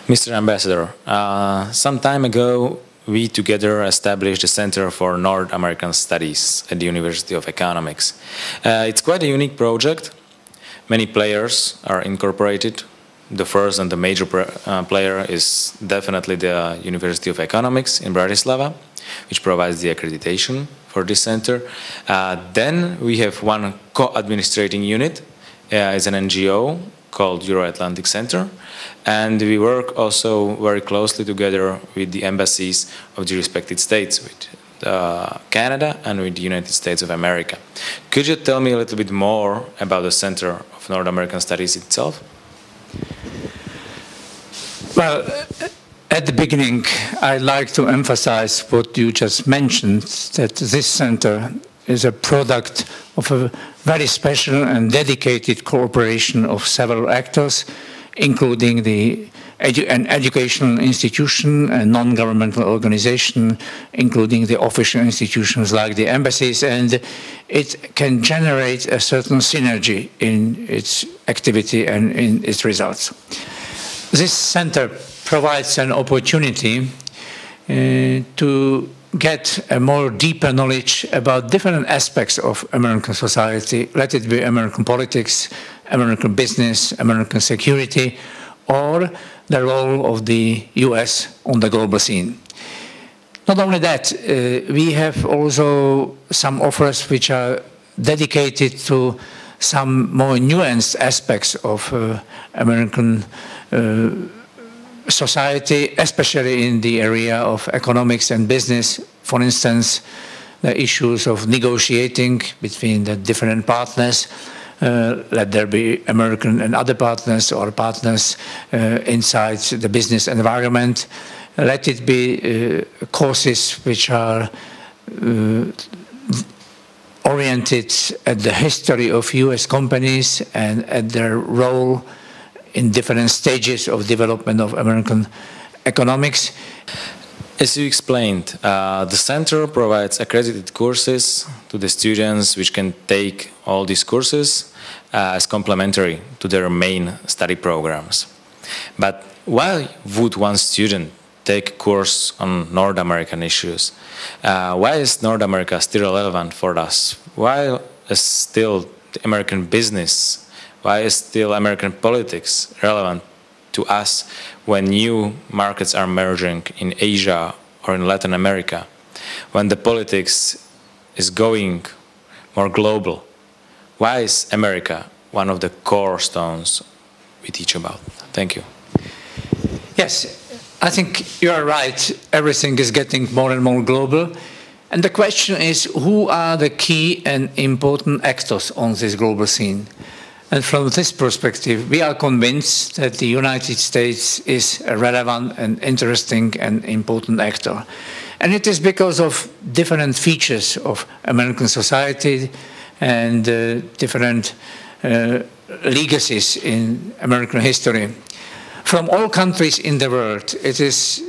Mr. Ambassador, some time ago we together established the Center for North American Studies at the University of Economics. It's quite a unique project. Many players are incorporated. The first and the major player is definitely the University of Economics in Bratislava, which provides the accreditation for this center. Then we have one co-administrating unit. It's an NGO called Euro-Atlantic Center, and we work also very closely together with the embassies of the respective states, with Canada and with the United States of America. Could you tell me a little bit more about the Center of North American Studies itself? Well, at the beginning, I'd like to emphasize what you just mentioned, that this center is a product of a very special and dedicated cooperation of several actors, including an educational institution, a non-governmental organization, including the official institutions like the embassies, and it can generate a certain synergy in its activity and in its results. This center provides an opportunity to get a more deeper knowledge about different aspects of American society, let it be American politics, American business, American security, or the role of the US on the global scene. Not only that, we have also some offers which are dedicated to some more nuanced aspects of American society, especially in the area of economics and business. For instance, the issues of negotiating between the different partners, let there be American and other partners or partners inside the business environment. Let it be courses which are oriented at the history of US companies and at their role in different stages of development of American economics. As you explained, the center provides accredited courses to the students which can take all these courses as complementary to their main study programs. But why would one student take a course on North American issues? Why is North America still relevant for us? Why is still the American business? Why is still American politics relevant to us when new markets are merging in Asia or in Latin America? When the politics is going more global, why is America one of the cornerstones we teach about? Thank you. Yes, I think you are right. Everything is getting more and more global. And the question is, who are the key and important actors on this global scene? And from this perspective, we are convinced that the United States is a relevant and interesting and important actor. And it is because of different features of American society and different legacies in American history. From all countries in the world, it is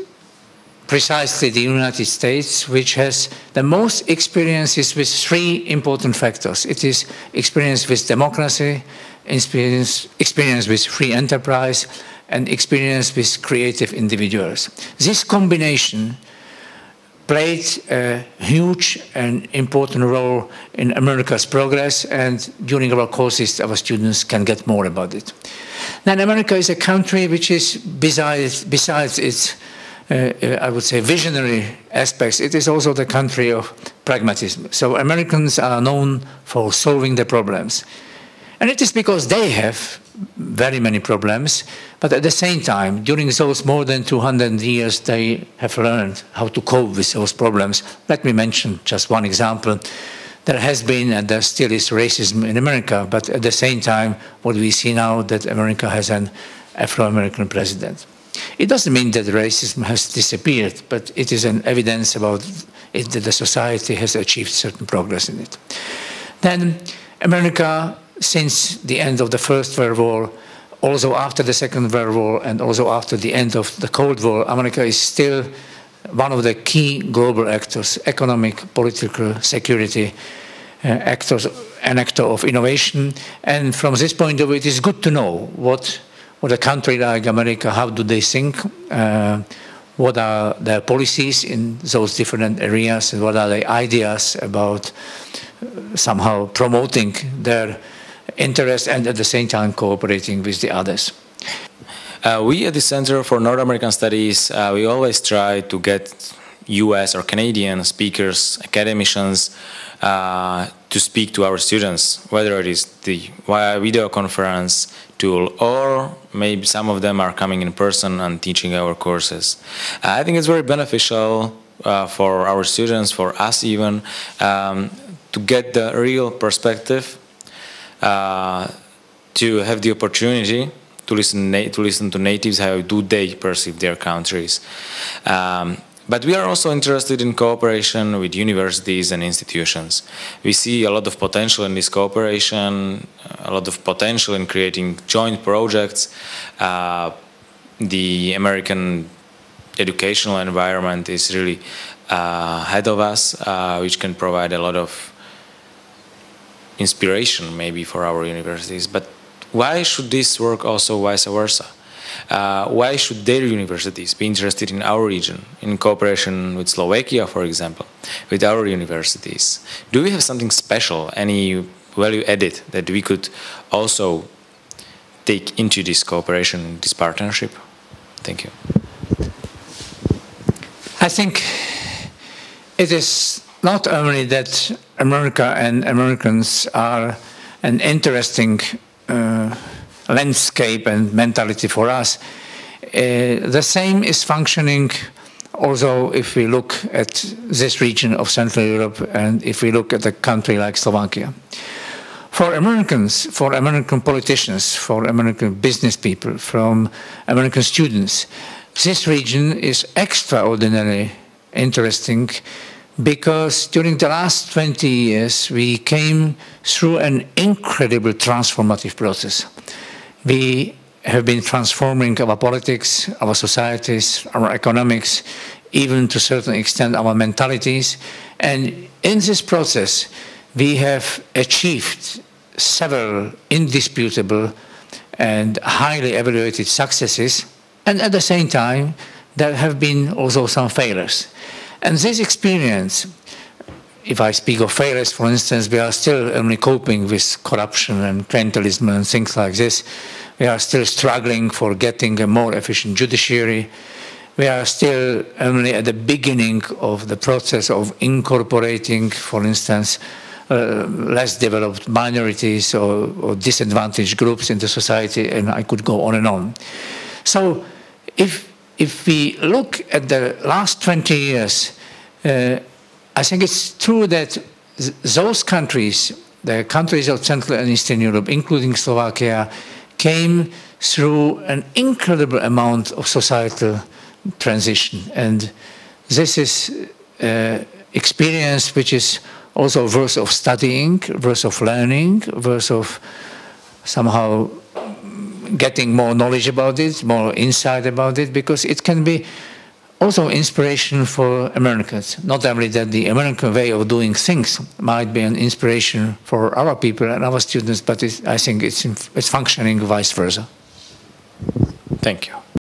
precisely the United States which has the most experiences with three important factors. It is experience with democracy, experience with free enterprise, and experience with creative individuals. This combination played a huge and important role in America's progress, and during our courses our students can get more about it. Then America is a country which is, besides its I would say visionary aspects, it is also the country of pragmatism. So Americans are known for solving the problems. And it is because they have very many problems, but at the same time, during those more than 200 years, they have learned how to cope with those problems. Let me mention just one example. There has been and there still is racism in America, but at the same time, what we see now that America has an Afro-American president. It doesn't mean that racism has disappeared, but it is an evidence about it that the society has achieved certain progress in it. Then America, since the end of the First World War, also after the Second World War, and also after the end of the Cold War, America is still one of the key global actors, economic, political, security actors, an actor of innovation. And from this point of view, it is good to know what what a country like America, how do they think? What are their policies in those different areas, and what are the ideas about somehow promoting their interests and at the same time cooperating with the others. We at the Center for North American Studies, we always try to get US or Canadian speakers, academicians, to speak to our students, whether it is the video conference tool or maybe some of them are coming in person and teaching our courses. I think it's very beneficial for our students, for us even, to get the real perspective, to have the opportunity to listen to natives, how do they perceive their countries. But we are also interested in cooperation with universities and institutions. We see a lot of potential in this cooperation, a lot of potential in creating joint projects. The American educational environment is really ahead of us, which can provide a lot of inspiration maybe for our universities. But why should this work also vice versa? Why should their universities be interested in our region, in cooperation with Slovakia, for example, with our universities? Do we have something special, any value added that we could also take into this cooperation, this partnership? Thank you. I think it is not only that America and Americans are an interesting landscape and mentality for us. The same is functioning also if we look at this region of Central Europe and if we look at a country like Slovakia. For Americans, for American politicians, for American business people, from American students, this region is extraordinarily interesting because during the last 20 years we came through an incredible transformative process. We have been transforming our politics, our societies, our economics, even to a certain extent our mentalities. And in this process, we have achieved several indisputable and highly evaluated successes. And at the same time, there have been also some failures. And this experience, if I speak of failures, for instance, we are still only coping with corruption and clientelism and things like this. We are still struggling for getting a more efficient judiciary. We are still only at the beginning of the process of incorporating, for instance, less developed minorities or disadvantaged groups into society, and I could go on and on. So if we look at the last 20 years, I think it's true that those countries, the countries of Central and Eastern Europe, including Slovakia, came through an incredible amount of societal transition. And this is experience which is also worth of studying, worth of learning, worth of somehow getting more knowledge about it, more insight about it, because it can be also inspiration for Americans. Not only that the American way of doing things might be an inspiration for our people and our students, but I think it's functioning vice versa. Thank you.